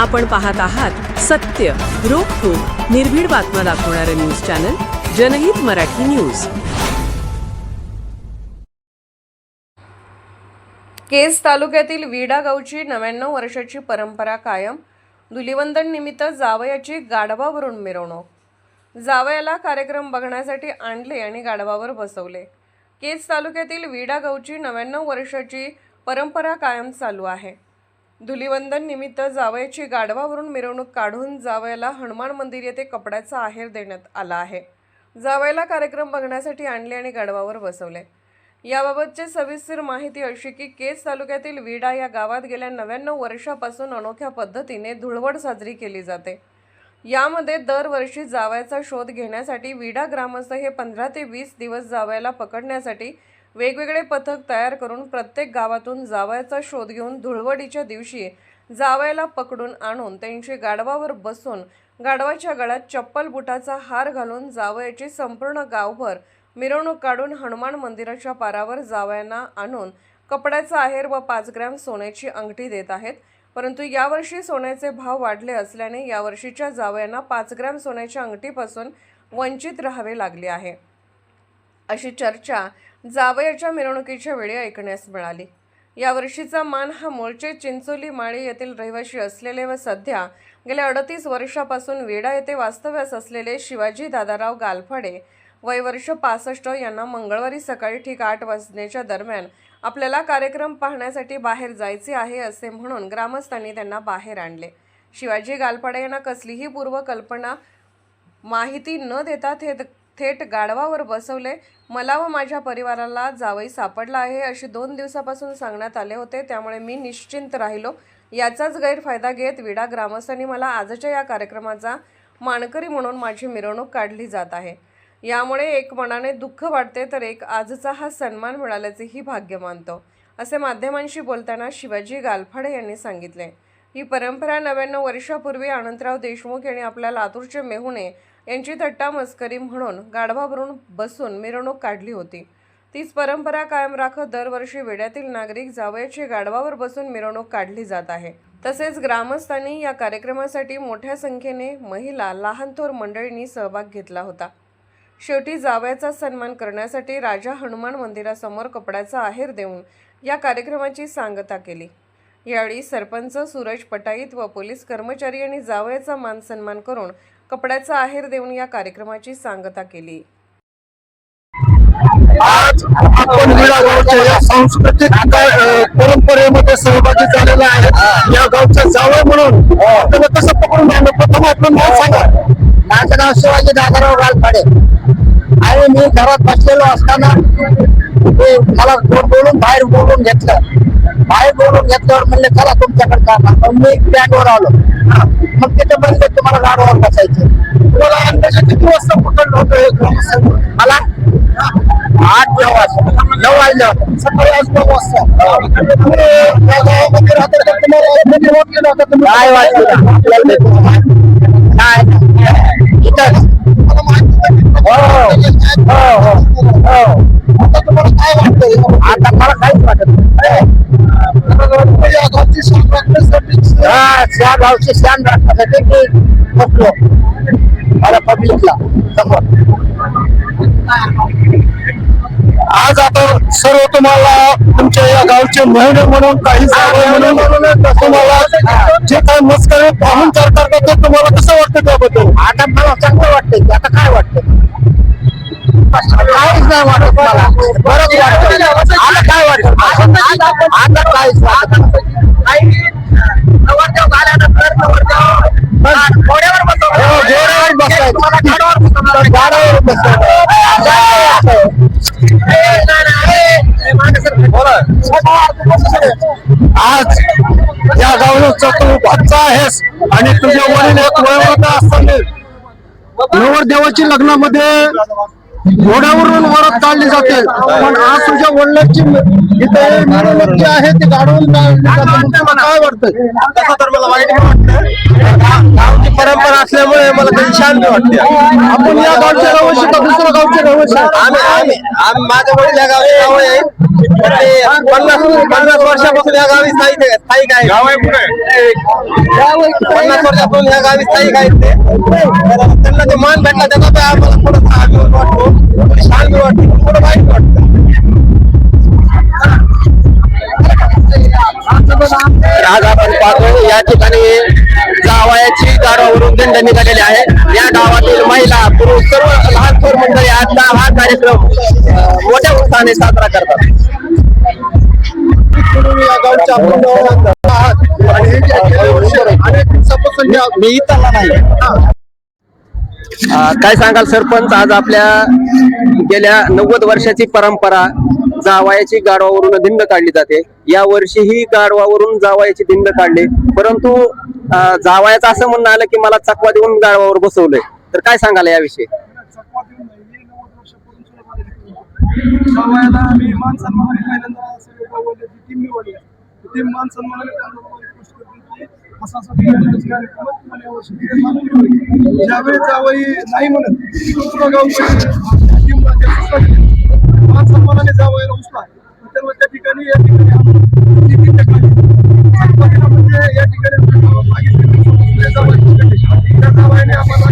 आपण पाहत आहात सत्य, रोखठोक, निर्भीड बातम्या दाखवणारे न्यूज चॅनल जनहित मराठी न्यूज। केज तालुक्यातील विडा गावची 99 वर्षाची परंपरा कायम। धुलिवंदन निमित्त जावयाची गाढवावरून मिरवणूक। जावयाला कार्यक्रम बघण्यासाठी आणले आणि गाढवावर बसवले। केज तालुक्यातील विडा गावची 99 वर्षाची परंपरा कायम चालू आहे। धुलिवंदन निमित्त जावयाची गाढवावरून मिरवणूक काढून जावयाला हनुमान मंदिर येथे कपड्याचा आहेर देण्यात आला आहे। जावयाला कार्यक्रम बघण्यासाठी आणले आणि गाढवावर बसवले। याबाबतची सविस्तर माहिती अशी की केज तालुक्यातील विडा या गावात गेल्या 99 वर्षापासून अनोख्या पद्धतीने धुळवड साजरी केली जाते। यामध्ये दरवर्षी जावयाचा शोध घेण्यासाठी विडा ग्रामस्थ हे 15 ते 20 दिवस जावयाला पकडण्यासाठी वेगवेगळे पथक तयार करून प्रत्येक गावातून जावयाचा शोध घेऊन धुळवडीच्या दिवशी जावयाला पकडून आणून त्यांची गाढवावर बसून गाढवाच्या गळ्यात चप्पल बुटाचा हार घालून जावयाची संपूर्ण गावभर मिरवणूक काढून हनुमान मंदिराच्या पारावर जावयांना आणून कपड्याचा आहेर व 5 ग्रॅम सोन्याची अंगठी देत आहेत। परंतु यावर्षी सोन्याचे भाव वाढले असल्याने यावर्षीच्या जावयांना 5 ग्रॅम सोन्याच्या अंगठीपासून वंचित राहावे लागले आहे, अशी चर्चा जावयाच्या मिरवणुकीच्या वेळी ऐकण्यास मिळाली। यावर्षीचा मान हा मूळचे चिंचोली माळी येथील रहिवासी असलेले व सध्या गेल्या 38 वर्षापासून वेडा येथे वास्तव्यास असलेले शिवाजी दादाराव गालफाडे वय वर्ष 65 यांना मंगळवारी सकाळी ठीक 8 वाजण्याच्या दरम्यान आपल्याला कार्यक्रम पाहण्यासाठी बाहेर जायचे आहे असे म्हणून ग्रामस्थांनी त्यांना बाहेर आणले। शिवाजी गालफाडे यांना कसलीही पूर्वकल्पना माहिती न देता थेट गाढवावर बसवले। मला व माझ्या परिवाराला जावई सापडला आहे अशी 2 दिवसापासून सांगण्यात आले होते, त्यामुळे मी निश्चिंत राहिलो। याचाच गैरफायदा घेत विडा ग्रामस्थांनी मला आजच्या या कार्यक्रमाचा मानकरी म्हणून माझी मिरवणूक काढली जात आहे। यामुळे एक मनाने दुःख वाटते तर एक आजचा हा सन्मान मिळाल्याचेही भाग्य मानतो, असे माध्यमांशी बोलताना शिवाजी गालफाडे यांनी सांगितले। ही परंपरा 99 वर्षापूर्वी अनंतराव देशमुख यांनी आपल्या लातूरचे मेहुणे यांची थट्टा मस्करी म्हणून गाढवावरून बसून मिरवणूक काढली होती। तीच परंपरा कायम राखत दरवर्षी वेड्यातील नागरिक जावयाची गाढवावर बसून मिरवणूक काढली जात आहे। तसेच ग्रामस्थांनी या कार्यक्रमासाठी मोठ्या संख्येने महिला, लहान थोर मंडळींनी सहभाग घेतला होता। शेवटी जावयाचा सन्मान करण्यासाठी राजा हनुमान मंदिरासमोर कपड्याचा आहेर देऊन या कार्यक्रमाची सांगता केली। यावेळी सरपंच सूरज पटाईत व पोलीस कर्मचारी यांनी जावयाचा मान सन्मान करून कपड्याचा आहेर देऊन या कार्यक्रमाची सांगता केली। आज आपण विडा गावच्या या सांस्कृतिक परंपरेमध्ये सहभागी झालेला आहे। या गावचा जावई म्हणून त्याला कसं पकडून आणलं, प्रथम आपलं नाव सांगा। माझं नाव शिवाजी दादाराव गालफाडे आणि मी घरात बसलेलो असताना मला बोलून बाहेर बोलून घेतल्यावर म्हणले चला तुमच्याकडे जाणार। मग मी स्टँडवर आलो, मग तिथे म्हणले तुम्हाला गाडीवर बसायचं। तुम्हाला अंदाजे किती वाजता पकडलं होतं? मला 8-9 वाजले होते, सकाळी आज 9 वाजता। गावामध्ये राहतात तर तुम्हाला वाटलेलं होतं तुम्ही काय वाटलं नाही इथंच मला माहिती आता तुम्हाला काय वाटतं? आता मला काहीच वाटत नाही। या गावची शान राखण्यासाठी त्या गावची शान राखण्यासाठी मी बसलो मला पब्लिकला समोर। आज आता सर्व तुम्हाला तुमच्या या गावचे मेहुणे म्हणून काही जावई म्हणून तुम्हाला जे काही मस्करी पाहुणचार करतात ते तुम्हाला कसं वाटतं त्याबद्दल? आता मला चांगलं वाटतंय की आता काय वाटतं काहीच नाही वाटत मला, बरंच वाटतं। आता काय वाटत आता काहीच वाटत घोड्यावर आज या गावचा तू बादशाह आहेस आणि तुझ्या वडील एक वयोवृद्ध असताना नवरदेवाची लग्नामध्ये घोड्यावरून वरात काढली जाते, पण आज तुझ्या वडिलांची इथे मिरवणूक जी आहे ती गाडवून काय वाटतंय? तसं तर मला वाईट वाटतं। गावची परंपरा असल्यामुळे मला त्याची शांती वाटते। आपण या गावचे रहिवासी का दुसऱ्या गावचे रहिवासी? आम्ही आम्ही माझ्या वडील या गावाचे गाव आहे. पण ते 50 वर्षापासून या गावी स्थायिक आहे. गाव आहे कुठे 50 वर्षापासून या गावी स्थायिक आहेत ते. तर त्यांना ते मान भेटला त्याचा ते आम्हाला थोडासा अभिमान वाटतो, थोडी शांती वाटते, थोडं वाईट वाटतं. आज आपण पाहतो या ठिकाणी जावयाची गाडावरून दिंड निघालेली आहे. या गावातील महिला पुरुष सर्व लहान थोर मंडळी आता हा कार्यक्रम मोठ्या उत्साहाने साजरा करतात. या गावच्या मी इथला नाही. काय सांगाल सरपंच, आज आपल्या गेल्या 90 वर्षाची परंपरा जावयाची गाढवावरून दिंड काढली जाते. या वर्षीही गाढवावरून जावयाची दिंड काढली, परंतु जावयाचं असं म्हणणं आलं की मला चकवा देऊन गाढवावर बसवलंय. तर काय सांगाल याविषयी? जावयाला आम्ही मान सन्मानाने पहिल्यांदा सगळे गाववाले टीम निवडली. टीम मान सन्मानाने त्यांना रिक्वेस्ट करते की असा कार्यक्रम तुम्हाला यावर्षी मानून घ्यावी. ज्यावेळी जावई नाही म्हणत पूर्ण गाव टीमला मान सन्मानाने जावयाला उचला, तर त्या ठिकाणी या ठिकाणी म्हणजे या ठिकाणी त्या जावयाने आम्हाला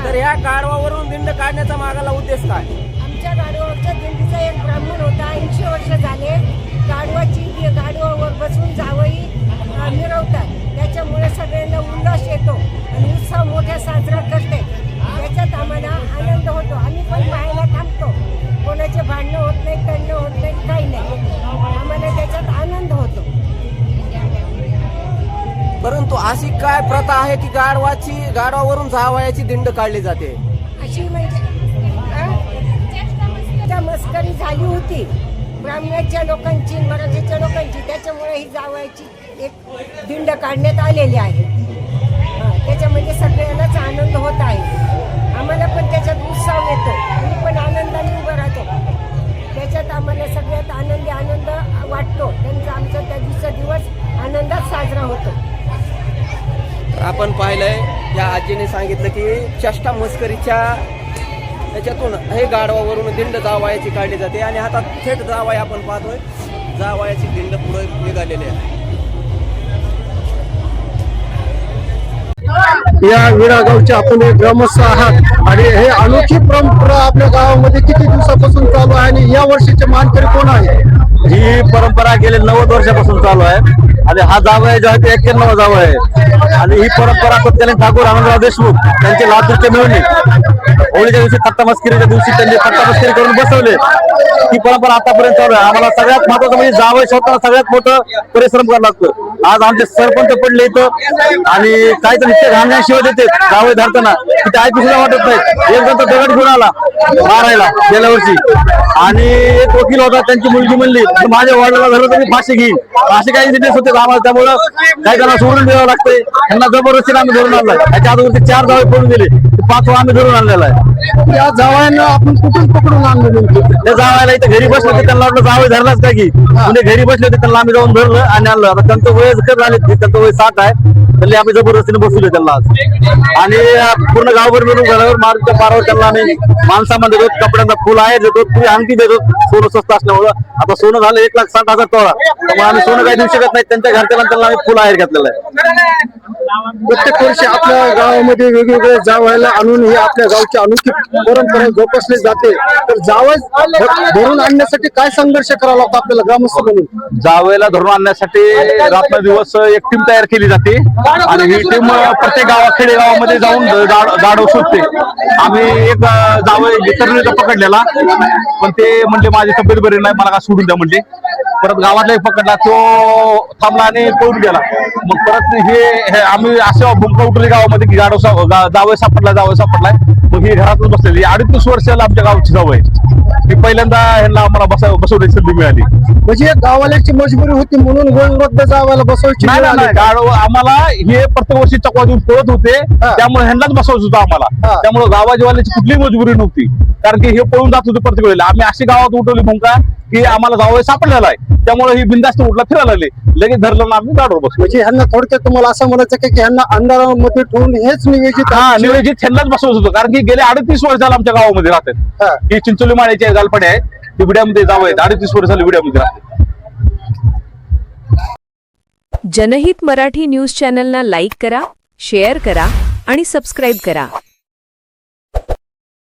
तर या गाढवावरून दिंड काढण्याचा मागाला उद्देश काय? आमच्या गाढवाच्या दिंडीचा एक ब्राह्मण होता, 80 वर्ष झाले. गाढवावर बसून जावई मिरवतात. त्याच्यामुळे सगळ्यांना उल्हास येतो आणि उत्सव मोठा साजरा करते. त्याच्यात आम्हाला आनंद होतो. आम्ही पण पाहायला थांबतो. कोणाचे भांडणं होत नाही, तंड होत नाही, काही नाही. आम्हाला त्याच्यात आनंद होतो. परंतु अशी काय प्रथा आहे की गाढवावरून जावयाची दिंड काढली जाते? अशी म्हणजे मस्करी झाली होती ब्राह्मणाच्या लोकांची, मराठीच्या लोकांची. त्याच्यामुळे ही जावयाची एक दिंड काढण्यात आलेली आहे. त्याच्यामध्ये सगळ्यांनाच आनंद होत आहे. आम्हाला पण त्याच्यात उत्साह येतो. आम्ही पण आनंदाने उभं राहतो. त्याच्यात आम्हाला सगळ्यात आनंद वाटतो. त्यांचा आमचा त्या दिवस आनंदात साजरा होतो. आपण पाहिलंय या आजीने सांगितलं की चेष्टा मस्करीच्या त्याच्यातून हे गाढवावरून दिंड जावयाची काढली जाते आणि आता थेट जावया आपण पाहतोय, जावयाची दिंड पुढे निघालेली आहे. या विडा गावचे आपण एक ग्रामस्थ आहात आणि हे अनोखी परंपरा आपल्या गावामध्ये किती दिवसापासून चालू आहे आणि या वर्षीचे मानकरी कोण आहे? ही परंपरा गेले 90 वर्षापासून चालू आहे आणि हा जावया जो आहे ते 91 जावया आहे. आणि ही परंपरा तत्कालीन ठाकूर आनंदराव देशमुख त्यांचे लातूरचे मिळवणे होळीच्या दिवशी थट्टामस्करीच्या दिवशी त्यांनी थट्टामस्करी करून बसवले. ही परंपरा आतापर्यंत चालू आहे. आम्हाला सगळ्यात महत्वाचं म्हणजे जावया शोधताना सगळ्यात मोठं परिश्रम करावं लागतं. आज आमचे सरपंच पडले इथं आणि काही तर नित्य घालण्याशिवाय देते जावया धरताना तिथे ऐकू सुद्धा वाटत नाही. एक जण तर दगड घेऊन आला मारायला गेल्या वर्षी आणि एक वकील होता, त्यांची मुलगी म्हणली माझ्या वडिलांना धरलं तर मी फाशी घेईन. असे काही निर्देश होते आम्हाला, त्यामुळं काही त्यांना सोडून द्यावं लागतंय. त्यांना जबरदस्तीने आम्ही धरून आणलाय. त्याच्या अगोदर 4 जावे पडून गेले, 5वा आम्ही धरून आणलेला आहे. या जावयांना आपण कुठून पकडून आणलं? त्या जावयाला इथे घरी बसले होते, त्यांना वाटलं जावई धरलाच काय की, म्हणजे घरी बसले होते त्यांना आम्ही जाऊन धरलं आणि आणलं. आता त्यांचं वय झाले, त्यांचं वय 60 आहे, त्यांनी आम्ही जबरदस्तीने बसवले त्यांना आज. आणि पूर्ण गावभर मिळून घरावर मार्गच्या पारावर त्यांना आम्ही माणसामध्ये देतो, कपड्यांचा फुल आहे देतो, तुम्ही अंगठी देतो. सोनं स्वस्त असल्यामुळं आता सोनं झालं 1,60,000 तोळा, त्यामुळे आम्ही सोनं काही देऊ शकत नाही. त्यांच्या घरच्याला त्यांना आम्ही फुल आहेर घेतलेलं आहे. प्रत्येक वर्षी आपल्या गावामध्ये वेगवेगळे जावयाला आणून ही आपल्या गावची अनोखी परंपरा जोपासली जाते. तर जावय धरून आणण्यासाठी काय संघर्ष करावा लागतो आपल्याला ग्रामस्थ म्हणून? जावयाला धरून आणण्यासाठी रात्रदिवस एक टीम तयार केली जाते आणि ही टीम प्रत्येक खेडेगावामध्ये जाऊन गाढव शोधते. आम्ही एक जावय तरुणीचा पकडलेला, पण ते म्हणजे माझी तब्येत बरी नाही, मला का सोडून द्या म्हणजे. परत गावातला एक पकडला, तो थांबला आणि पळून गेला. मग परत हे आम्ही असं भूमिका उठवली गावामध्ये की जावय सापडलाय. मग ही घरातून बसलेली 38 वर्षाला आमच्या गावची जावय. की पहिल्यांदा ह्यांना आम्हाला बसवण्याची संधी मिळाली. म्हणजे गावाल्याची मजबुरी होती म्हणून वयोवृद्ध जावायला बसवायची नाही वेळ नाही आली का? गाडव आम्हाला हे प्रत्येक वर्षी चकवा देऊन पळत होते, त्यामुळे ह्यांनाच बसवायचं होतं आम्हाला. त्यामुळे गावाजीवाल्याची कुठलीही मजबुरी नव्हती, कारण की हे पळून जात होते प्रत्येक वेळेला. आम्ही अशी गावात उठवली भूमिका की आम्हाला जावं सापडलेला आहे, त्यामुळे ही बिंदास्त उठला फिरायला लागले, लगेच धरलं ना आम्ही गाडवर बसलो. म्हणजे ह्यांना थोडक्यात तुम्हाला असं म्हणायचं का की ह्यांना अंधारामध्ये ठेवून हेच नियोजित हा आहे? नियोजित ह्यांनाच बसवत होतं, कारण की गेले 38 वर्ष झालं आमच्या गावामध्ये राहतात. हा. ही चिंचोली माळ्याची गालपडे आहे, ती विड्यामध्ये जावं आहेत, 38 वर्ष झाली विड्यामध्ये राहते. जनहित मराठी न्यूज चॅनलला लाईक करा, शेअर करा आणि सबस्क्राईब करा.